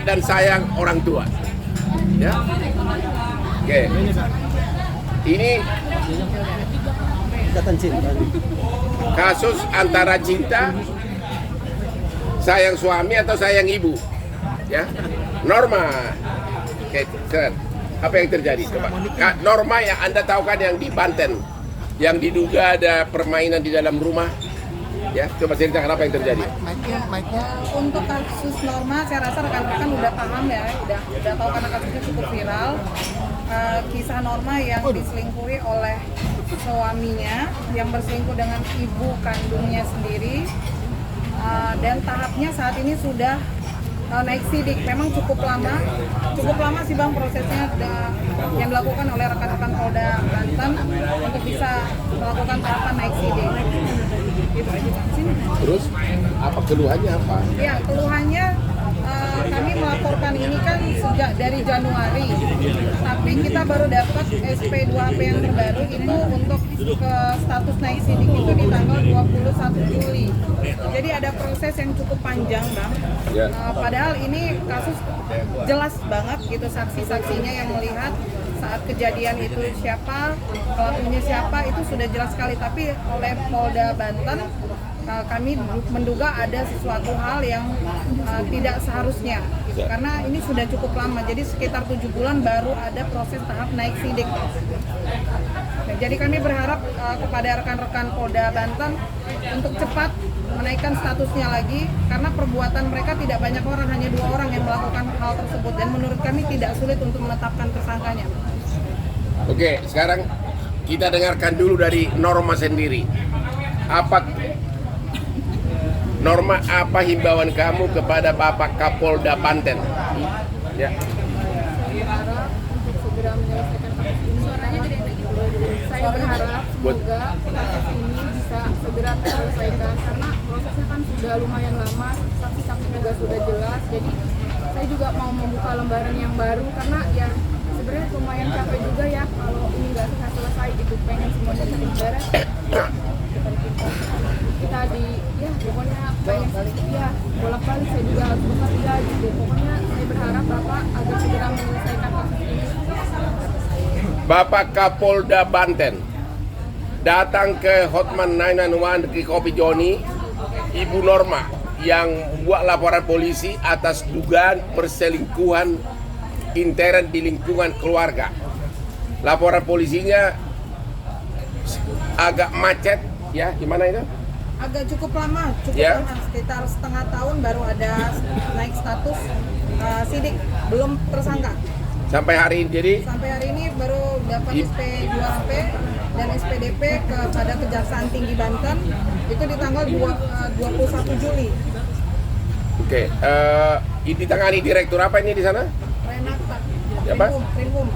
dan sayang orang tua. Ya. Oke. Ini kasus antara cinta, sayang suami atau sayang ibu. Ya. Norma. Oke, keren. Apa yang terjadi coba? Norma yang Anda tahu kan yang di Banten, yang diduga ada permainan di dalam rumah. Ya, coba ceritakan apa yang terjadi. Untuk kasus Norma, saya rasa rekan-rekan udah paham ya, udah tahu karena kasusnya cukup viral. Kisah Norma yang diselingkuhi oleh suaminya, yang berselingkuh dengan ibu kandungnya sendiri, dan tahapnya saat ini sudah naik sidik. Memang cukup lama sih Bang prosesnya yang dilakukan oleh rekan-rekan Polda Banten untuk bisa melakukan tahapan naik sidik. Gitu. Terus apa keluhannya apa? Ya, keluhannya kami melaporkan ini kan sejak dari Januari, tapi kita baru dapat SP2AP yang terbaru itu untuk ke status naik sidik itu di tanggal 21 Juli. Jadi ada proses yang cukup panjang, Bang. Padahal ini kasus jelas banget gitu, saksi-saksinya yang melihat saat kejadian itu siapa, pelakunya siapa, itu sudah jelas sekali. Tapi oleh Polda Banten kami menduga ada sesuatu hal yang tidak seharusnya gitu. Karena ini sudah cukup lama, jadi sekitar 7 bulan baru ada proses tahap naik sidik. Jadi kami berharap kepada rekan-rekan Polda Banten untuk cepat menaikkan statusnya lagi, karena perbuatan mereka tidak banyak orang, hanya 2 orang yang melakukan hal tersebut, dan menurut kami tidak sulit untuk menetapkan tersangkanya. Oke, sekarang kita dengarkan dulu dari Norma sendiri. Norma, apa himbauan kamu kepada Bapak Kapolda Banten? Ya. Saya berharap untuk segera menyelesaikan kasus ini. Saya berharap semoga kasus ini bisa segera terselesaikan, karena prosesnya kan sudah lumayan lama, saksi-saksi juga sudah jelas. Jadi saya juga mau membuka lembaran yang baru, karena ya sebenarnya lumayan capek juga ya kalau ini nggak selesai gitu. Pengen semuanya beres. Kita pokoknya pengen bolak-balik, saya juga harus bekerja gitu. Pokoknya saya berharap Bapak agar segera menyelesaikan kasus ini. Bapak Kapolda Banten datang ke Hotman 911 di Kopi Joni, Ibu Norma yang buat laporan polisi atas dugaan perselingkuhan intern di lingkungan keluarga. Laporan polisinya agak macet, ya, gimana itu? Agak cukup lama, sekitar setengah tahun baru ada naik status sidik, belum tersangka. Sampai hari ini, jadi sampai hari ini baru dapat SP2AP dan SPDP kepada Kejaksaan Tinggi Banten itu di tanggal 21 Juli. Oke, ditangani direktur apa ini di sana? Renata. Siapa? Krimum.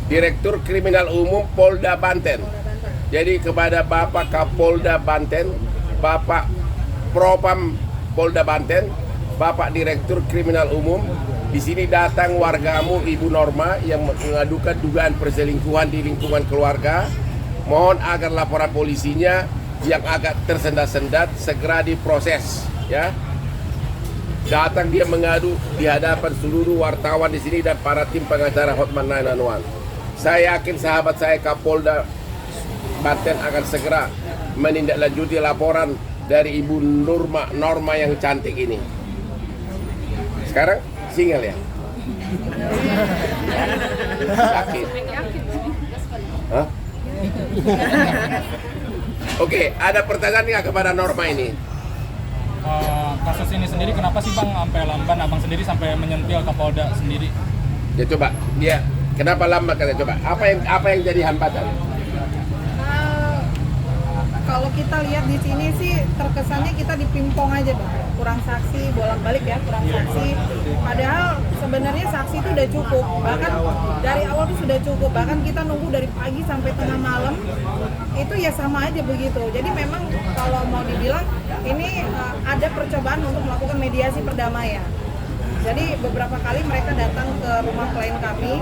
Direktur Kriminal Umum Polda Banten. Jadi kepada Bapak Kapolda Banten, Bapak Propam Polda Banten, Bapak Direktur Kriminal Umum, di sini datang wargamu Ibu Norma yang mengadukan dugaan perselingkuhan di lingkungan keluarga. Mohon agar laporan polisinya yang agak tersendat-sendat segera diproses, ya. Datang dia mengadu di hadapan seluruh wartawan di sini dan para tim pengacara Hotman 911. Saya yakin sahabat saya Kapolda Banten akan segera menindaklanjuti laporan dari Ibu Norma yang cantik ini. Sekarang single ya? Yakin? Hah? Oke, ada pertanyaan nggak kepada Norma ini? Kasus ini sendiri kenapa sih Bang sampai lamban, Abang sendiri sampai menyentil Kapolda sendiri? Ya coba, dia kenapa lambat katanya, coba. Apa yang jadi hambatan? Kalau kita lihat di sini sih terkesannya kita dipimpong aja, Bang. Kurang saksi, bolak-balik ya, kurang saksi. Padahal sebenarnya saksi itu udah cukup. Bahkan dari awal itu sudah cukup. Bahkan kita nunggu dari pagi sampai tengah malam. Itu ya sama aja begitu. Jadi memang kalau mau dibilang ini ada percobaan untuk melakukan mediasi perdamaian. Jadi beberapa kali mereka datang ke rumah klien kami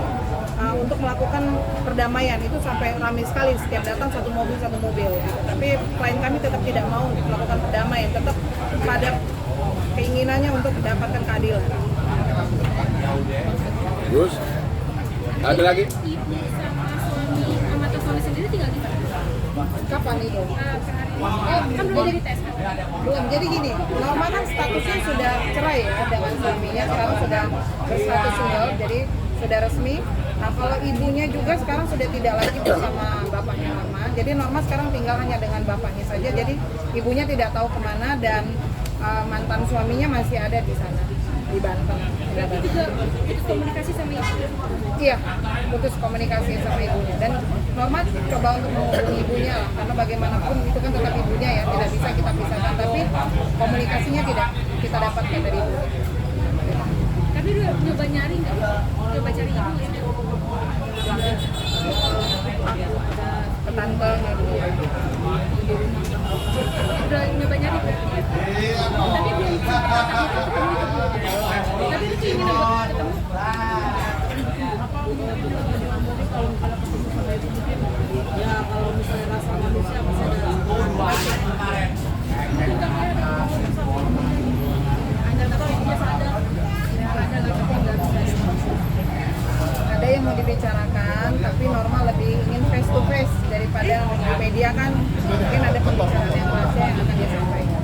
untuk melakukan perdamaian, itu sampai ramai sekali, setiap datang satu mobil gitu. Tapi klien kami tetap tidak mau melakukan perdamaian, tetap pada keinginannya untuk mendapatkan keadilan. Terus ada lagi? Ibu sama suami sama atau suami sendiri tinggal di mana? Kapan itu? Kan belum jadi tes kan? Belum. Jadi gini, Norma kan statusnya sudah cerai ya dengan suaminya, sekarang sudah berstatus single, jadi sudah resmi. Nah kalau ibunya juga sekarang sudah tidak lagi bersama bapaknya Norma, jadi Norma sekarang tinggal hanya dengan bapaknya saja, jadi ibunya tidak tahu kemana dan mantan suaminya masih ada di sana, di Banten. Berarti juga putus komunikasi sama ibu? Iya, putus komunikasi sama ibunya dan Norma coba untuk menghubungi ibunya lah, karena bagaimanapun itu kan tetap ibunya ya, tidak bisa kita pisahkan, tapi komunikasinya tidak kita dapatkan dari ibu. Tapi udah nyoba nyari nggak? Coba cari ibu nggak? Ke tante gitu. Udah nyoba nyari berarti? Tapi belum sempat ketemu itu belum. Tapi lu ingin buat ketemu? Ya kalau misalnya rasa manusia pasti ada ada yang mau dibicarakan, tapi Norma lebih ingin face to face daripada di media kan mungkin ada pembicaraan yang rahasia yang akan dia sampaikan.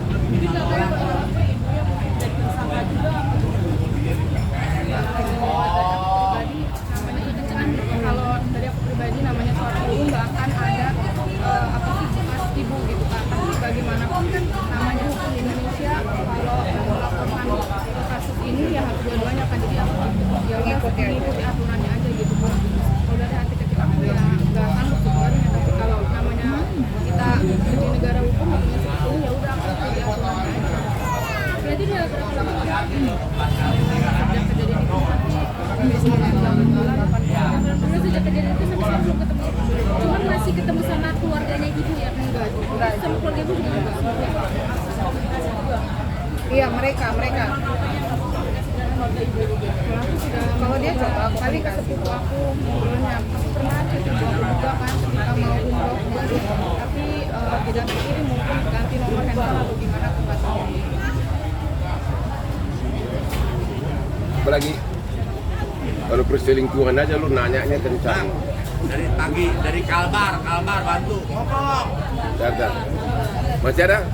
Kalau dari aku pribadi namanya seorang ibu nggak akan ada apa sih bekas ibu gitu kan, tapi bagaimanapun kan namanya hukum Indonesia kalau melakukan kasus ini ya harus dua-duanya kan, jadi aku ya udah ikuti aturannya aja gitu kan. Kalau dari hati kecil aku ya nggak sanggup sebenarnya, tapi kalau namanya kita di negara hukum hukumnya seperti ini ya udah aku ikuti aturannya aja. Berarti udah berapa lama sejak kejadian itu? Udah sejak kejadian itu sampai sekarang belum ketemu. Cuman masih ketemu sama keluarganya ibu ya? Enggak. Sama keluarga ibu juga enggak? Iya mereka. Kalau dia coba kali ke sepupu aku ngobrolnya pernah ada sepupu aku juga kan ketika mau umroh kemarin, tapi tidak terkirim, mungkin ganti nomor handphone atau gimana aku nggak tahu. Apalagi kalau perselingkuhan aja lu nanyanya kencang. Dari pagi, dari Kalbar bantu. Ngomong. Datang. Masih ada?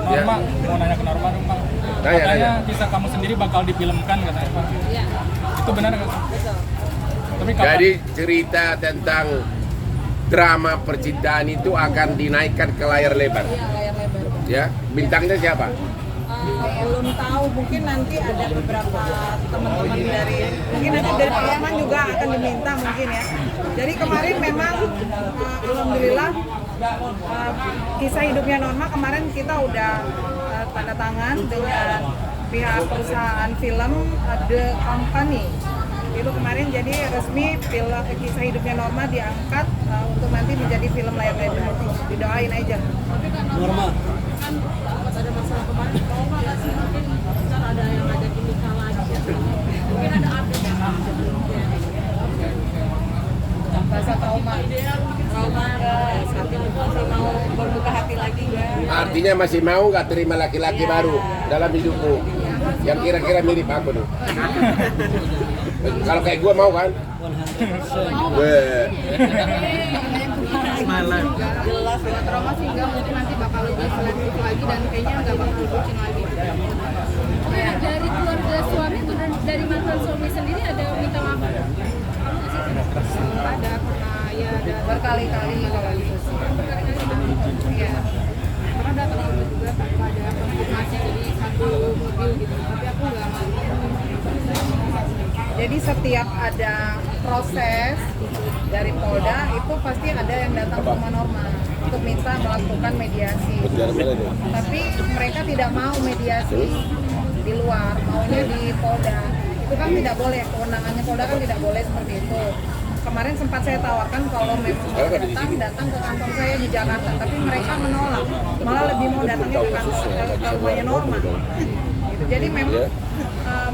Norma, mau nanya ke Norma dong Bang. Katanya kisah kamu sendiri bakal difilmkan katanya Bang. Iya. Itu benar nggak? Betul. Tapi kapan? Jadi cerita tentang drama percintaan itu akan dinaikkan ke layar lebar. Iya layar lebar. Ya, bintangnya siapa? Belum tahu, mungkin nanti ada beberapa teman-teman mungkin nanti dari Parlemen juga akan diminta mungkin ya. Jadi kemarin memang alhamdulillah kisah hidupnya Norma kemarin kita udah tanda tangan dengan pihak perusahaan film The Company. Itu kemarin jadi resmi film kisah hidupnya Norma diangkat untuk nanti menjadi film layar lebar. Didoain aja. Norma. Kan pas ada masalah kemarin, kalau nggak sih mungkin ntar ada yang ngajakin nikah lagi ya. Mungkin ada update ya. Rasa trauma masih mau berbuka hati lagi nggak? Artinya masih mau nggak terima laki-laki baru dalam hidupmu? Yang kira-kira mirip aku nih. Kalau kayak gua mau kan? 100%. Jelas dengan trauma sih enggak, mungkin nanti bakal lebih selektif lagi dan kayaknya nggak bakal bucin lagi. Nah, dari keluarga suami atau dari mantan suami sendiri ada minta maaf? Kamu nggak sih? Ada pernah ya ada berkali-kali kalau gitu sih. Iya. Pernah datang ke juga tanpa ada konfirmasi jadi satu mobil gitu, tapi aku nggak mau. Jadi setiap ada proses dari Polda itu pasti ada yang datang ke rumah Norma untuk minta melakukan mediasi. Tapi mereka tidak mau mediasi di luar, maunya di Polda. Itu kan tidak boleh, kewenangannya Polda kan tidak boleh seperti itu. Kemarin sempat saya tawarkan kalau memang mau datang ke kantor saya di Jakarta, tapi mereka menolak, malah lebih mau datangnya ke kantor ke rumahnya Norma. Gitu. Jadi memang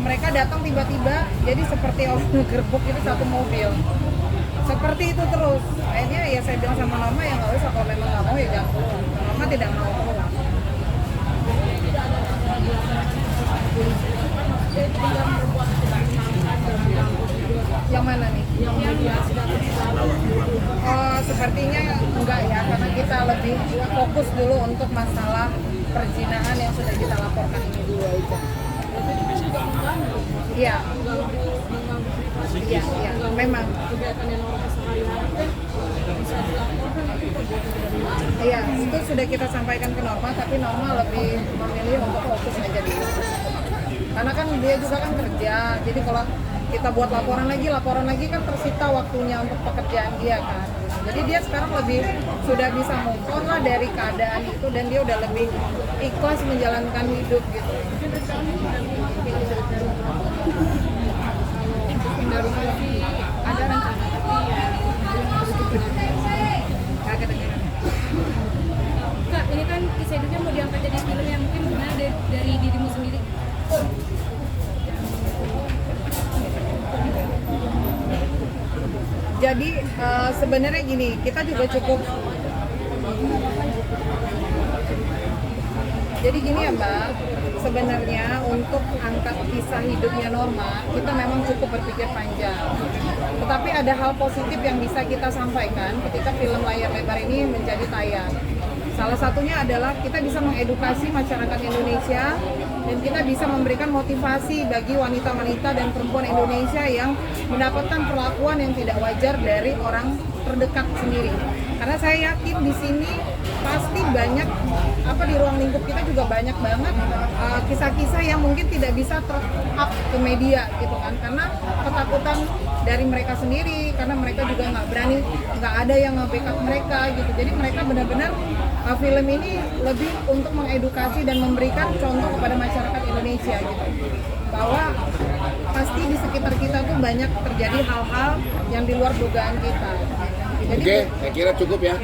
mereka datang tiba-tiba, jadi seperti orang gerbuk itu satu mobil. Seperti itu terus. Akhirnya ya saya bilang sama Norma ya nggak usah, kalau memang nggak mau ya jangan pulang. Norma tidak mau pulang. Yang mana nih? Sepertinya enggak ya, karena kita lebih fokus dulu untuk masalah perzinahan yang sudah kita laporkan ini dulu aja. Iya. Iya, iya, memang. Iya, itu sudah kita sampaikan ke Norma, tapi Norma lebih memilih untuk fokus aja dulu. Karena kan dia juga kan kerja, jadi kalau kita buat laporan lagi kan tersita waktunya untuk pekerjaan dia kan. Jadi dia sekarang lebih sudah bisa move on lah dari keadaan itu, dan dia udah lebih ikhlas menjalankan hidup gitu. Ada rencana Kak, ini kan kisah hidupnya mau diangkat jadi film yang mungkin gimana dari dirimu sendiri? Jadi sebenarnya gini, kita juga cukup. Jadi gini ya Mbak, sebenarnya untuk angkat kisah hidupnya Norma, kita memang cukup berpikir panjang. Tetapi ada hal positif yang bisa kita sampaikan ketika film layar lebar ini menjadi tayang. Salah satunya adalah kita bisa mengedukasi masyarakat Indonesia, dan kita bisa memberikan motivasi bagi wanita-wanita dan perempuan Indonesia yang mendapatkan perlakuan yang tidak wajar dari orang terdekat sendiri. Karena saya yakin di sini pasti banyak, di ruang lingkup kita juga banyak banget kisah-kisah yang mungkin tidak bisa ter-up ke media gitu kan, karena ketakutan dari mereka sendiri, karena mereka juga nggak berani, nggak ada yang nge-backup mereka gitu. Jadi mereka benar-benar film ini lebih untuk mengedukasi dan memberikan contoh kepada masyarakat Indonesia gitu, bahwa pasti di sekitar kita tuh banyak terjadi hal-hal yang di luar dugaan kita. Jadi, Oke, saya kira cukup ya.